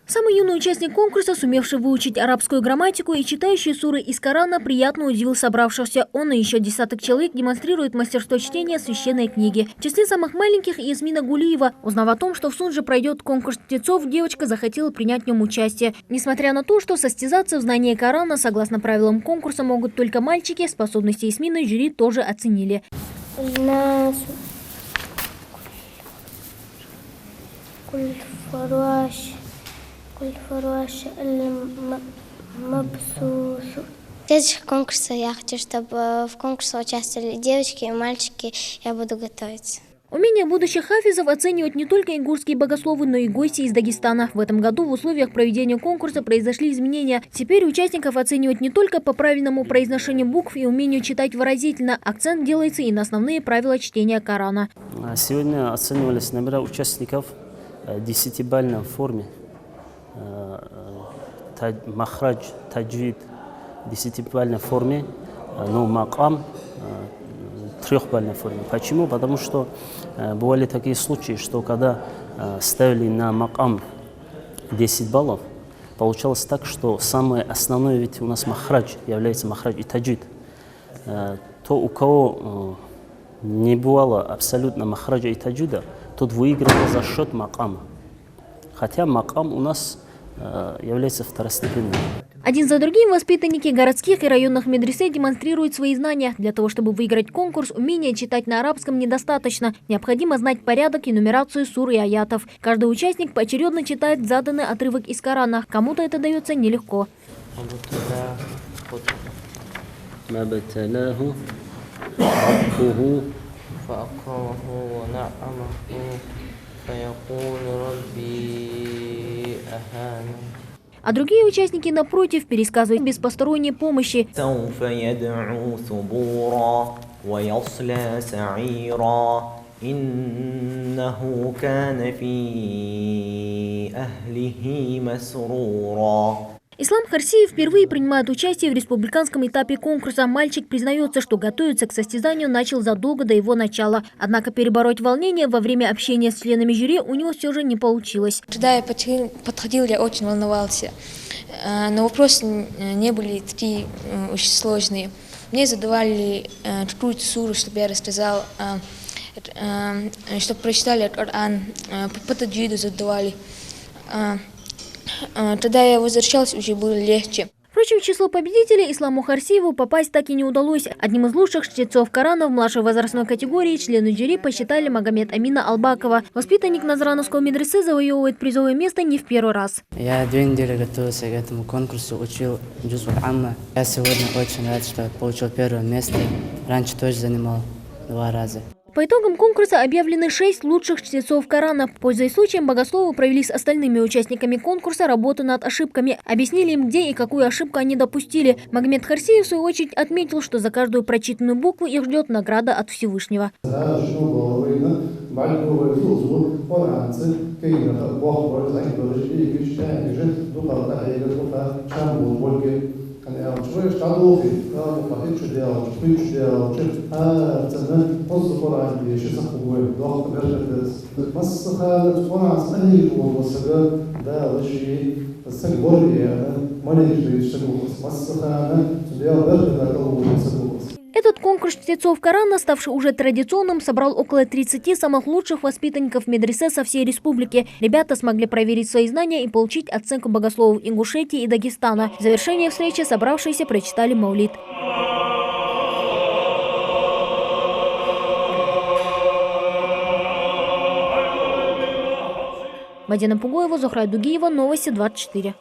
Самый юный участник конкурса, сумевший выучить арабскую грамматику и читающий суры из Корана, приятно удивил собравшихся. Он и еще десяток человек демонстрируют мастерство чтения священной книги. В числе самых маленьких Ясмина Гулиева. Узнав о том, что в Сунже пройдет конкурс чтецов, девочка захотела принять в нем участие. Несмотря на то, что состязаться в знании Корана, согласно правилам конкурса, могут только мальчики, способности Ясмины жюри тоже оценили. Следующих конкурсов я хочу, чтобы в конкурсе участвовали девочки и мальчики. Я буду готовиться. Умение будущих хафизов оценивают не только ингурские богословы, но и гости из Дагестана. В этом году в условиях проведения конкурса произошли изменения. Теперь участников оценивают не только по правильному произношению букв и умению читать выразительно. Акцент делается и на основные правила чтения Корана. Сегодня оценивались номера участников в 10-бальной форме. Махрадж, таджвид в 10-бальной форме, но макам в 3-бальной форме. Почему? Потому что бывали такие случаи, что когда ставили на макам 10 баллов, получалось так, что самое основное, ведь у нас махрадж является махрадж и таджвид. То, у кого не бывало абсолютно махраджа и таджвида, тот выигрывал за счет макама. Хотя макам у нас является второстепенным. Один за другим воспитанники городских и районных медресе демонстрируют свои знания. Для того, чтобы выиграть конкурс, умение читать на арабском недостаточно. Необходимо знать порядок и нумерацию сур и аятов. Каждый участник поочередно читает заданный отрывок из Корана. Кому-то это дается нелегко. А другие участники, напротив, пересказывают без посторонней помощи. Ислам Харсиев впервые принимает участие в республиканском этапе конкурса. Мальчик признается, что готовиться к состязанию начал задолго до его начала. Однако перебороть волнение во время общения с членами жюри у него все же не получилось. Когда я подходил, я очень волновался. Но вопросы не были такие очень сложные. Мне задавали какую-то суру, чтобы я рассказал, чтобы прочитали Коран, по таджвиду задавали. Когда я возвращался, уже было легче. Впрочем, в число победителей Исламу Харсиеву попасть так и не удалось. Одним из лучших чтецов Корана в младшей возрастной категории члены жюри посчитали Магомед Амина Албакова. Воспитанник Назрановского медресе завоевывает призовое место не в первый раз. Я 2 недели готовился к этому конкурсу, учил джуз аль-амма. Я сегодня очень рад, что получил первое место. Раньше тоже занимал 2 раза. По итогам конкурса объявлены 6 лучших чтецов Корана. Пользуясь случаем, богословы провели с остальными участниками конкурса работу над ошибками. Объяснили им, где и какую ошибку они допустили. Магомед Харсиев, в свою очередь, отметил, что за каждую прочитанную букву их ждет награда от Всевышнего. Этот конкурс чтецов Корана, ставший уже традиционным, собрал около 30 самых лучших воспитанников медресе со всей республики. Ребята смогли проверить свои знания и получить оценку богословов Ингушетии и Дагестана. В завершение встречи собравшиеся прочитали маулид. Мадина Пугоева, Зухра Дугиева, Новости 24.